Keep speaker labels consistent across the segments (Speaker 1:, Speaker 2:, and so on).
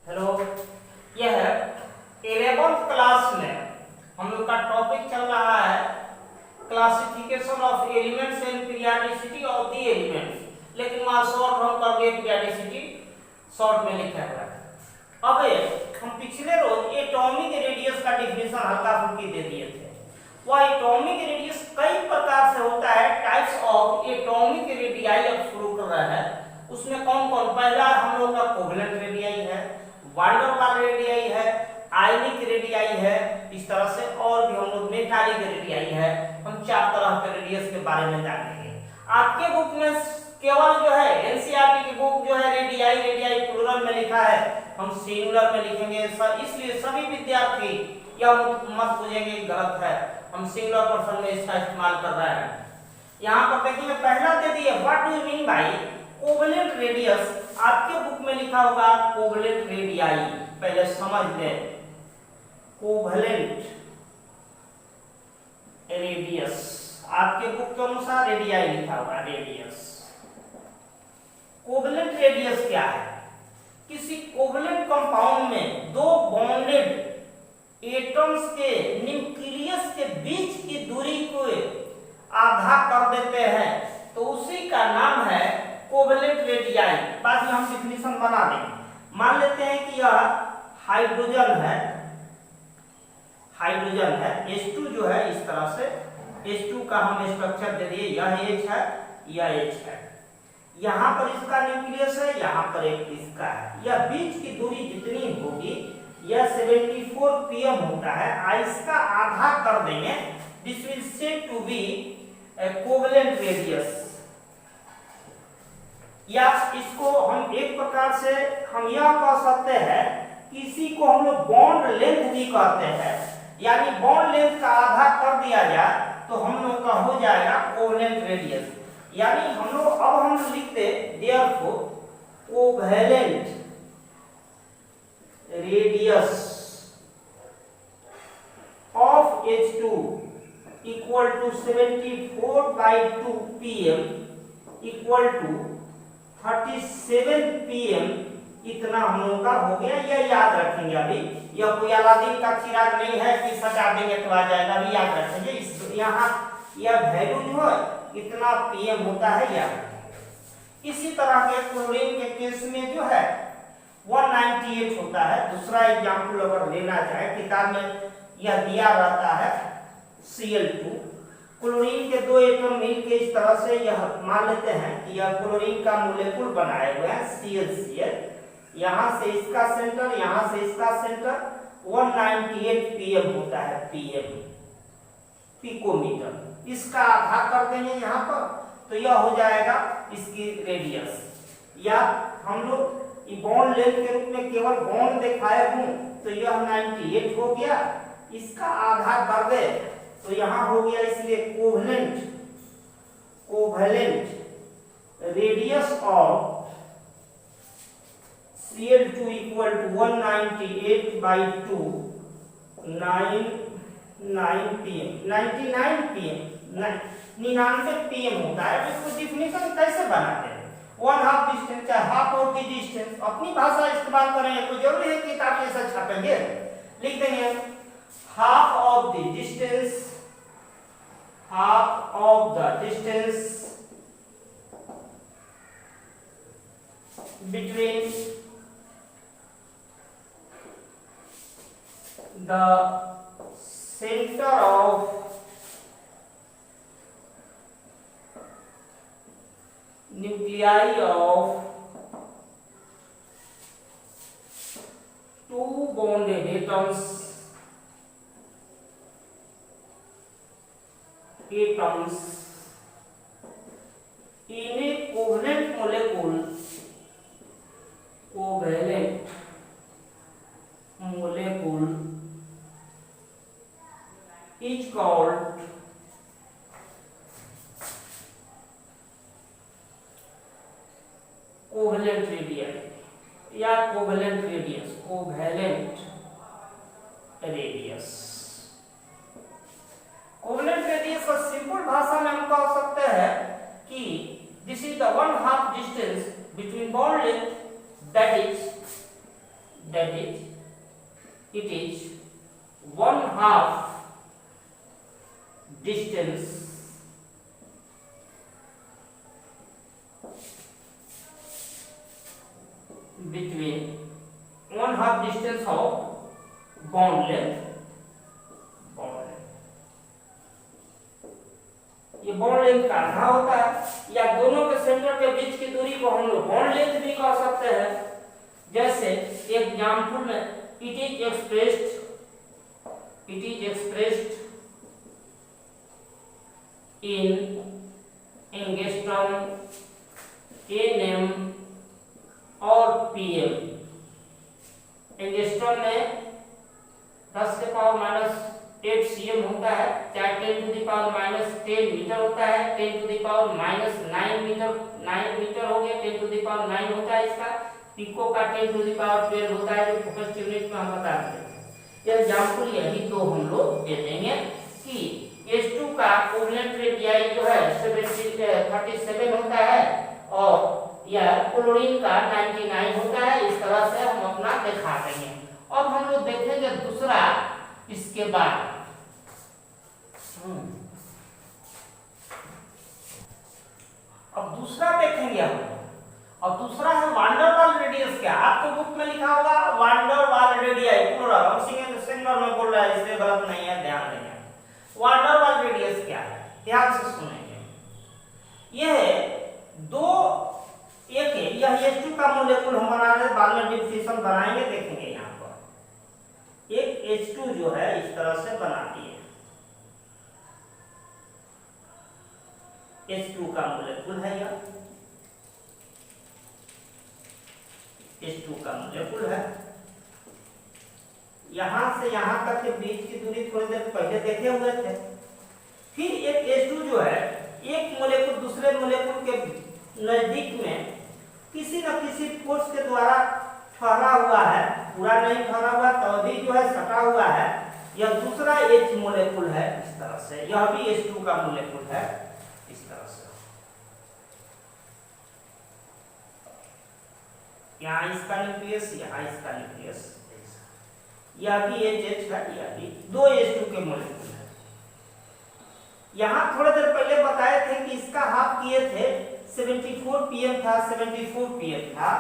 Speaker 1: Hello, यह 11th class में हम लोग का टॉपिक चल रहा है classification of elements and periodicity of the elements, लेकिन वहाँ शॉर्ट हम कर दिए पीरियोडिसिटी शॉर्ट में लिखा हुआ है। अब हम पिछले रोज एटॉमिक रेडियस का डिफिनेशन हल्का फुल्की दे दिए थे। वह एटॉमिक रेडियस कई प्रकार से होता है, टाइप्स ऑफ एटॉमिक रेडियाई अब शुरू कर रहा है। उसमें कौन कौन, पहला हम लोग का कोवेलेंट रेडियाई है, वांडर वाल रेडियाई है, आयनिक रेडियाई है, इस तरह से और भी हम लोग मेटालिक रेडियाई है। हम 4 तरह के रेडियस के बारे में जानेंगे। आपके बुक में केवल जो है एनसीईआरटी की बुक जो है रेडियाई प्लूरल में लिखा है, हम सिंगुलर में लिखेंगे। इसलिए सभी विद्यार्थी यह मत पूछेंगे गलत है, हम सिंगुलर पर्सन में इसका इस्तेमाल कर रहे हैं। यहाँ पर देखिए पहला दे दिए, what do you mean by covalent radius. आपके बुक में लिखा होगा कोवेलेंट रेडियाई, पहले समझ ले। कोवेलेंट रेडियस आपके बुक के अनुसार रेडियाई लिखा होगा, रेडियस। कोवेलेंट रेडियस क्या है? किसी कोवेलेंट कंपाउंड में दो बॉन्डेड एटम्स के न्यूक्लियस के बीच की दूरी को आधा कर देते हैं तो उसी का नाम है कोवेलेंट रेडियाई। बाद में हम डिफिनेशन बना देंगे। मान लेते हैं कि यह हाइड्रोजन है, H2 जो है, इस तरह से H2 का हम स्ट्रक्चर दे दिए, यह H है, यह H है। यहाँ पर इसका न्यूक्लियस है, यहाँ पर एक इसका है। यह बीच की दूरी जितनी होगी, यह 74 pm होता है, इसका आधा कर देंगे। This will said to be covalent radius. या इसको हम एक प्रकार से हम यह कह सकते हैं, किसी को हम लोग बॉन्ड लेंथ भी कहते हैं, यानी बॉन्ड लेंथ का आधा कर दिया जाए तो हम लोग का हो जाएगा कोवेलेंट रेडियस। यानी हम लोग अब हम लिखते therefore covalent radius of H2 equal to 74/2 pm equal to 37 pm, इतना हम लोग का हो गया। यह याद रखेंगे। अभी यह कोई अलादीन का चिराग नहीं है कि सजा देंगे तो आ जाएगा, अभी याद रखेंगे। इस यहाँ यह वैल्यू जो है इतना pm होता है, याद। इसी तरह के क्लोरीन के केस में जो है 198 होता है। दूसरा एग्जाम्पल अगर लेना चाहे, किताब में यह दिया रहता है Cl2। क्लोरीन के दो एटम मिलकर इस तरह से यह मान लेते हैं कि यह क्लोरीन का मोलेक्यूल बनाए हुए हैं ClCl। यहाँ से इसका सेंटर, यहाँ से इसका सेंटर 198 pm होता है, pm पिकोमीटर। इसका आधा कर देंगे यहाँ पर तो यह हो जाएगा इसकी रेडियस। या हम लोग बॉन्ड लेंथ के रूप में केवल बॉन्ड दिखाए हूं तो यह 98 हो गया, इसका आधा कर दे तो यहां हो गया। इसलिए covalent radius of Cl2 equal to 198/2 99 pm होता है। इसको डिफिनेशन कैसे बनाते हैं? 1/2 डिस्टेंस चाहे हाफ ऑफ द डिस्टेंस, अपनी भाषा इस्तेमाल करेंगे। कोई जरूरी है कि किताब ऐसा छापेंगे, लिख देंगे half of the distance, half of the distance between the center of nuclei of two bonded atoms in a covalent molecule, is called covalent radius या covalent radius, covalent radius. Covalent radius को simple भाषा में हम कह सकते हैं कि this is the 1/2 distance between bond length, that is that is it is 1/2 distance between 1/2 distance of bond length, ये बॉन्ड लेंथ का आधा होता है, या दोनों के सेंटर के बीच की दूरी को हम लोग बॉन्ड लेंथ भी कह सकते हैं। जैसे एग्जाम्पल में it is expressed in angstrom, nm और पीएम। एंगस्ट्रॉम में 10⁻⁸ cm होता है, चाहे 10⁻⁻10 मीटर होता है, 10⁻⁹ मीटर हो गया, 10⁹ होता है इसका। पिको का 10⁻12 होता है, जो फर्स्ट यूनिट में हम बता देते हैं। एग्जांपल यही दो हम लोग दे देंगे कि H2 का कोवलेंट रेडियाई जो है 37 होता है और यह क्लोरीन का 99 होता है। इस तरह से हम अपना दिखा देंगे। अब हम लोग देखेंगे दूसरा इसके बाद। अब दूसरा देखेंगे हम। और दूसरा है वांडर वाल रेडियस। क्या आपको बुक में लिखा होगा वांडर वाल रेडियस प्लूरल, हम सिंगुलर में बोल रहा है, इसलिए गलत नहीं है, ध्यान देंगे। वांडर वाल रेडियस क्या है, ध्यान से सुनेंगे। यह दो एक है, यह H2 का मॉलिक्यूल हम बना रहे, बाद में डिफिनेशन बनाएंगे, देखेंगे। यहाँ पर एक H2 जो है इस तरह से बनाती है, H2 का मॉलिक्यूल है, यह H2 का मॉलिक्यूल है। यहां से यहां तक के बीच की दूरी थोड़ी देर पहले देखे हुए थे। फिर एक H2 जो है एक मॉलिक्यूल दूसरे मॉलिक्यूल के नजदीक में किसी न किसी फोर्स के द्वारा ठहरा हुआ है, पूरा नहीं ठहरा हुआ तो भी जो है सटा हुआ है। यह दूसरा H मॉलिक्यूल है इस तरह से, यह भी H2 का मॉलिक्यूल है इस तरह से। यहाँ इसका न्यूक्लियस, यहाँ इसका न्यूक्लियस, यह भी H है, यह भी दो H2 के मॉलिक्यूल है। यहाँ थोड़ी देर पहले बताए थे कि इसका हाफ किए थे 74 pm था, 74 pm था।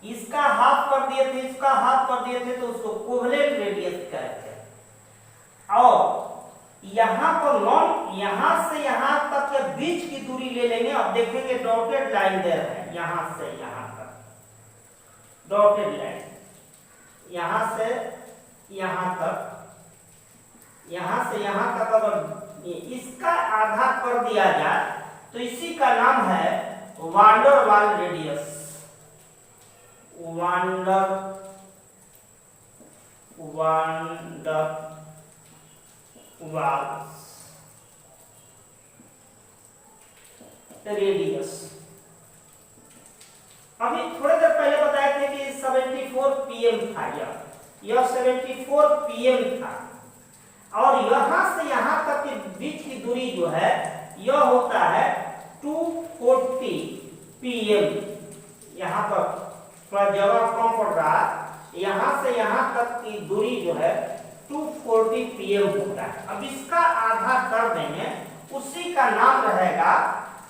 Speaker 1: इसका हाफ कर दिए थे, इसका हाफ कर दिए थे, तो उसको कोवलेंट रेडियस कहते हैं। और यहाँ पर नॉन, यहाँ से यहाँ तक के बीच की दूरी ले लेंगे। अब देखेंगे डॉटेड लाइन दे रहे हैं, यहाँ से यहाँ तक डॉटेड लाइन, यहाँ से यहाँ तक, यहाँ से यहाँ तक अगर इसका आधा कर दिया जाए तो इसी का नाम है wander Waals radius. Wander Waals radius. अभी थोड़ी देर पहले बताए थे कि 74 pm था, यह 74 pm था। और यहाँ से यहाँ तक के बीच की दूरी जो है यह होता है 240 pm। यहाँ पर थोड़ा जगह कम पड़ रहा है, यहाँ से यहाँ तक की दूरी जो है 240 pm होता है। अब इसका आधा कर देंगे, उसी का नाम रहेगा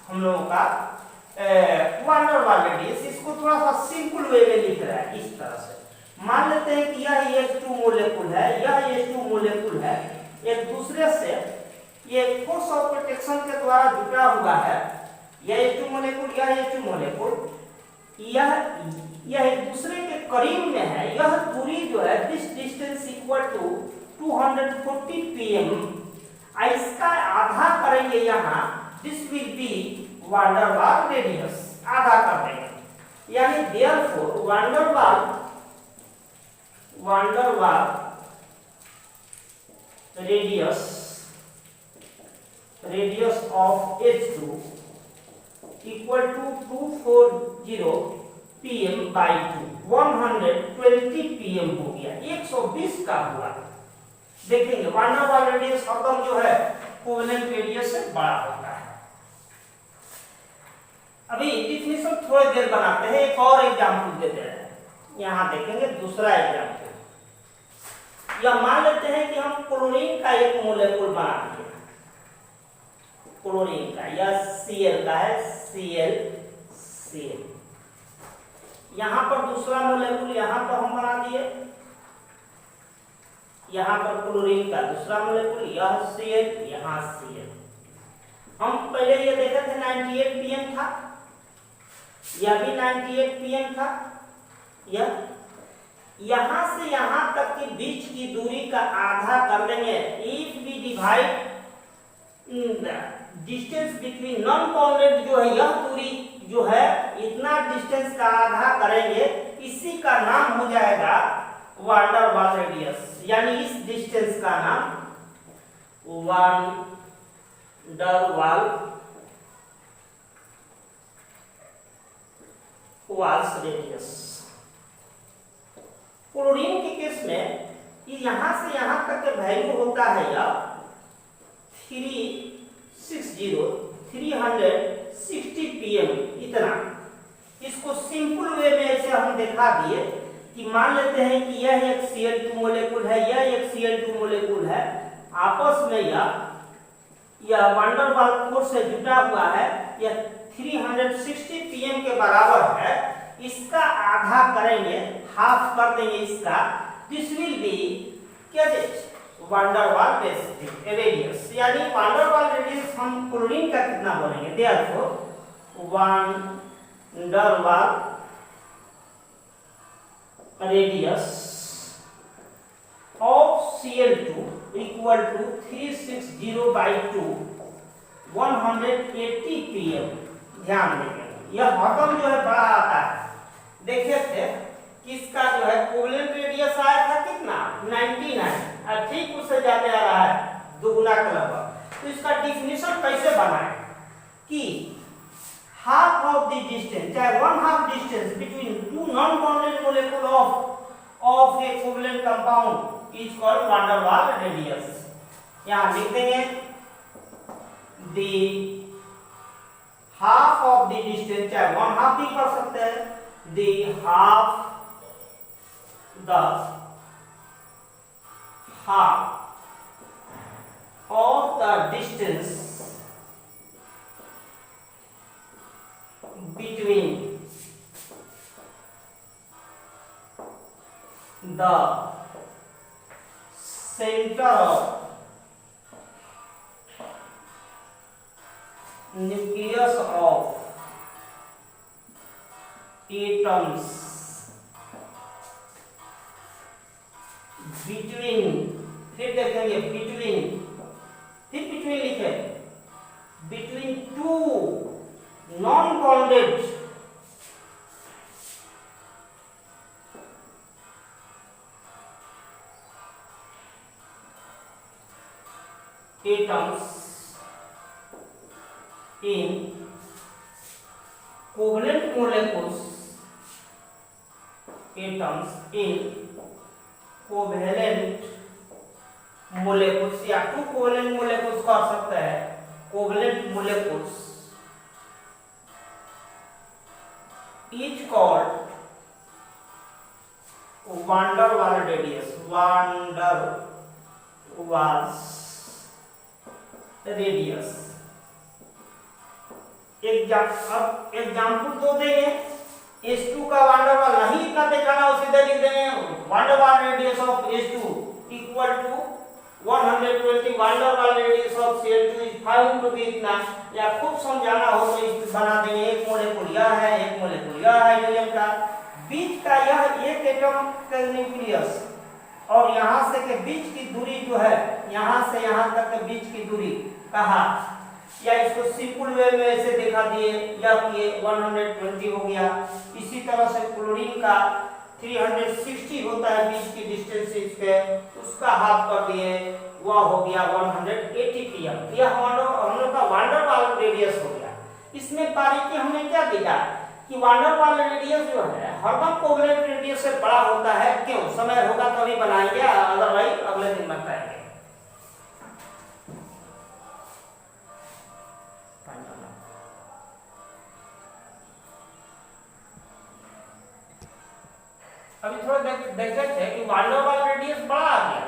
Speaker 1: हम लोगों का वांडर वाल रेडियस। इसको थोड़ा सा सिंपल वे में लिख रहा है इस तरह से। मान लेते हैं कि यह H2 मॉलिक्यूल है, यह H2 मॉलिक्यूल है, एक दूसरे से ये फोर्स ऑफ प्रोटेक्शन के द्वारा जुड़ा हुआ है। यह H2 मॉलिक्यूल, यह H2 मॉलिक्यूल, यह एक दूसरे के करीब में है। यह दूरी जो है this distance equal to 240 pm। इसका आधा करेंगे यहाँ, this will be van der Waals radius, आधा कर देंगे। यानी therefore van der Waals radius of H2 equal to 240 pm by 2, 120 pm हो गया, 120 का हुआ। देखेंगे वांडर वाल रेडियस हरदम जो है कोवलेंट रेडियस से बड़ा होता है। अभी डिफिनेशन थोड़ी देर बनाते हैं, एक और एग्जांपल देते हैं। यहां देखेंगे दूसरा एग्जाम्पल। यह मान लेते हैं कि हम क्लोरीन का एक मोलेकुल बना दिए, क्लोरीन का, यह Cl का है, Cl। यहां पर दूसरा मोलेकुल यहां पर हम बना दिए, यहां पर क्लोरीन का दूसरा मोलेकुल, यह Cl, यहां Cl। हम पहले ये देखे थे 98 pm था, यह भी 98 pm था। यह यहां से यहां तक की बीच की दूरी का आधा कर देंगे। If we divide distance between non bounded, जो है यह दूरी जो है इतना डिस्टेंस का आधा करेंगे, इसी का नाम हो जाएगा वान डर वाल रेडियस, यानी इस डिस्टेंस का नाम वान डर वाल्स रेडियस। क्लोरीन के केस में यहां से यहां तक का वैल्यू होता है या 360 pm इतना। इसको सिंपल वे में ऐसे हम दिखा दिए कि मान लेते हैं कि यह एक Cl2 मोलेकुल है, यह एक Cl2 मोलेकुल है, आपस में यह वान डर वाल्स फोर्स से जुटा हुआ है, यह 360 pm के बराबर है। इसका आधा करेंगे, हाफ कर देंगे इसका, दिस विल बी क्या वान डर वाल रेडियस, यानी वान डर वाल रेडियस हम क्लोरीन का कितना बोलेंगे, देयरफॉर वान डर वाल radius of Cl2 equal to 360/2 180 pm। ध्यान देंगे यह भरकम जो है बड़ा आता है। देखिए थे किसका जो है कोवलेंट रेडियस आया था कितना 99, और ठीक उससे जाते आ रहा है दुगुना के लगभग। तो इसका डिफिनेशन कैसे बनाए कि हाफ ऑफ द डिस्टेंस, चाहे 1/2 distance between two non bounded molecule of a covalent compound is called van der वाल रेडियस। यहां लिख देंगे the half of the distance, चाहे 1/2 भी कर सकते हैं, the half of the distance between the center of nucleus of atoms between, फिर देखेंगे between लिखे, between two non bounded atoms in covalent molecules, atoms in covalent molecules या to covalent मोलेकुल्स कर सकते हैं, कोवेलेंट मोलेकुल्स each called वान der वाल radius, वान डर Waals radius. अब एग्जाम्पल दो देंगे, H2 का वान डर वाल नहीं इतना दिखाना, सीधे लिख देंगे वान डर वाल radius of H2 equal to 120 van der वाल radius of Cl2 is found to be इतना। या खूब समझाना हो तो इस बना देंगे, एक मोलेकुल यह है, एक मोलेकुल यह हाइड्रोजन का, बीच का यह एक एटम का न्यूक्लियस और यहां से के बीच की दूरी जो है, यहां से यहां तक के बीच की दूरी कहा, या इसको सिंपल वे में ऐसे दिखा दिए, या कि 120 हो गया। इसी तरह से क्लोरीन का 360 होता है बीच की डिस्टेंस इसके, उसका हाफ कर दिए, वह हो गया 180 pm। यह हम लोग का वान डर वाल रेडियस हो गया। इसमें बारीकी हमने क्या देखा कि वान डर वाल रेडियस जो है हरदम कोवेलेंट रेडियस से बड़ा होता है। क्यों? समय होगा तभी बनाएंगे, अदरवाइज अगले दिन बताएंगे। अभी थोड़ा देखे थे कि वान डेर वाल रेडियस बड़ा आ गया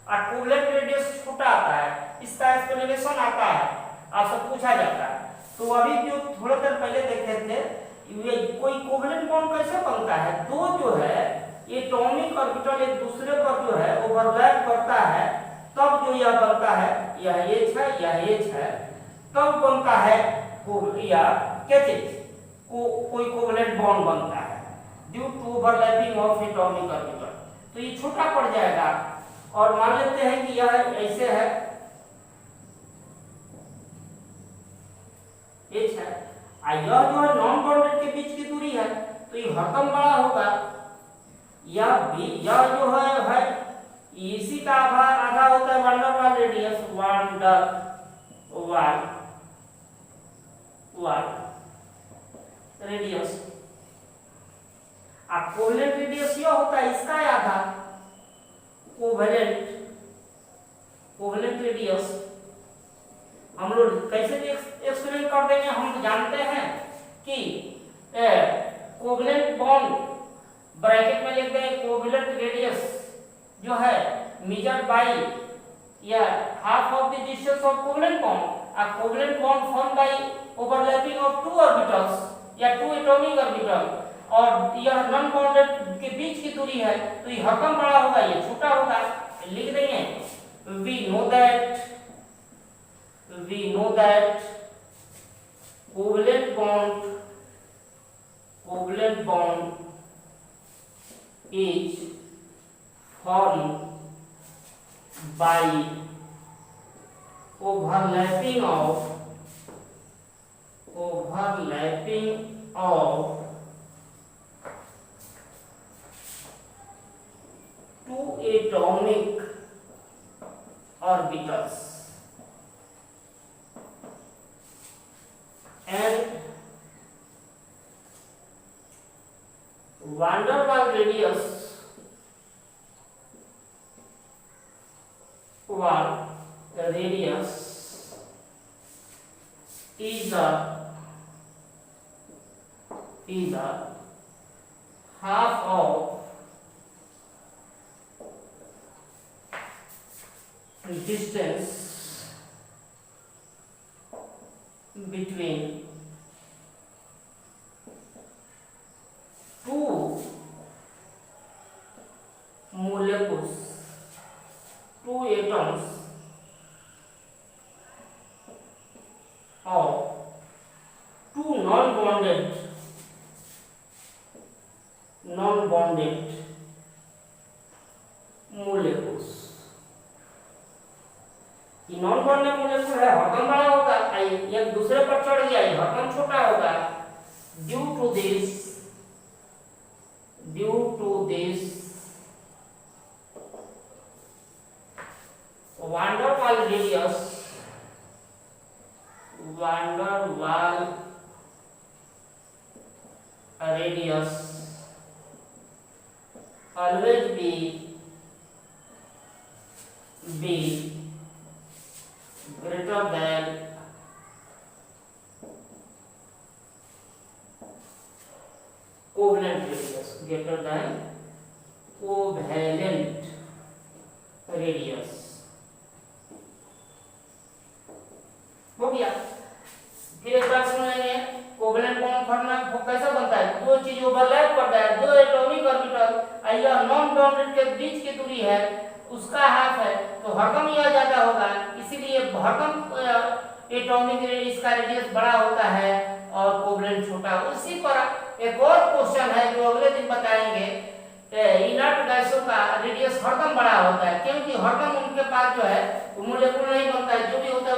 Speaker 1: और कोवलेंट रेडियस छोटा आता है, इसका एक्सप्लेनेशन आता है, आपसे पूछा जाता है। तो अभी जो थोड़ा देर पहले देखे थे, ये कोई कोवलेंट बॉन्ड कैसे बनता है, दो जो है एटॉमिक ऑर्बिटल एक दूसरे पर जो है ओवरलैप करता है, तब जो यह बनता है, यह H है, यह H है, तब बनता है या कोई कोवलेंट बॉन्ड बनता है due to overlapping of atomic orbital. तो ये छोटा पड़ जाएगा और मान लेते हैं कि यह ऐसे है, H है, यह जो है नॉन बॉन्डेड के बीच की दूरी है, तो ये हरदम बड़ा होगा। यह जो है इसी का आधा होता है वान डेर वाल रेडियस, वान डेर वाल रेडियस। अब कोवलेंट रेडियस यह होता है इसका आधा, कोवलेंट रेडियस हम लोग कैसे एक्सप्लेन कर देंगे, हम जानते हैं कि कोवलेंट बॉन्ड ब्रैकेट में लिख देंगे कोवलेंट रेडियस जो है मेजर्ड बाय या half of the distance of covalent bond, a covalent bond formed by overlapping of two orbitals या two atomic orbital, और यह नॉन बॉन्डेड के बीच की दूरी है, तो ये हरदम बड़ा होगा, ये छोटा होगा। लिख देंगे we know that covalent bond is formed by overlapping of two atomic orbitals and van der Waal radius is a half of distance between two molecules, two atoms of two non-bonded molecules। ये non bonded molecule है, हरदम बड़ा होगा, एक दूसरे पर चढ़ गया, ये हरदम छोटा होगा। Due to this van der Waal radius always be greater than covalent radius। हो गया। फिर एक बार सुन लेंगे, कोवलेंट बॉन्ड फॉर्मूला कैसा बनता है, दो चीज ओवरलैप करता है, दो एटॉमिक ऑर्बिटल, यह नॉन बॉन्डेड के बीच की दूरी है, उसका हाफ है, तो हरदम यह ज्यादा होगा, इसीलिए हरदम एटॉमिक इसका रेडियस बड़ा होता है और कोवलेंट छोटा। उसी पर एक और क्वेश्चन है जो अगले दिन बताएंगे, इनर्ट गैसों का रेडियस हरदम बड़ा होता है, क्योंकि हरदम उनके पास जो है मोलेक्यूल नहीं बनता है, जो भी होता है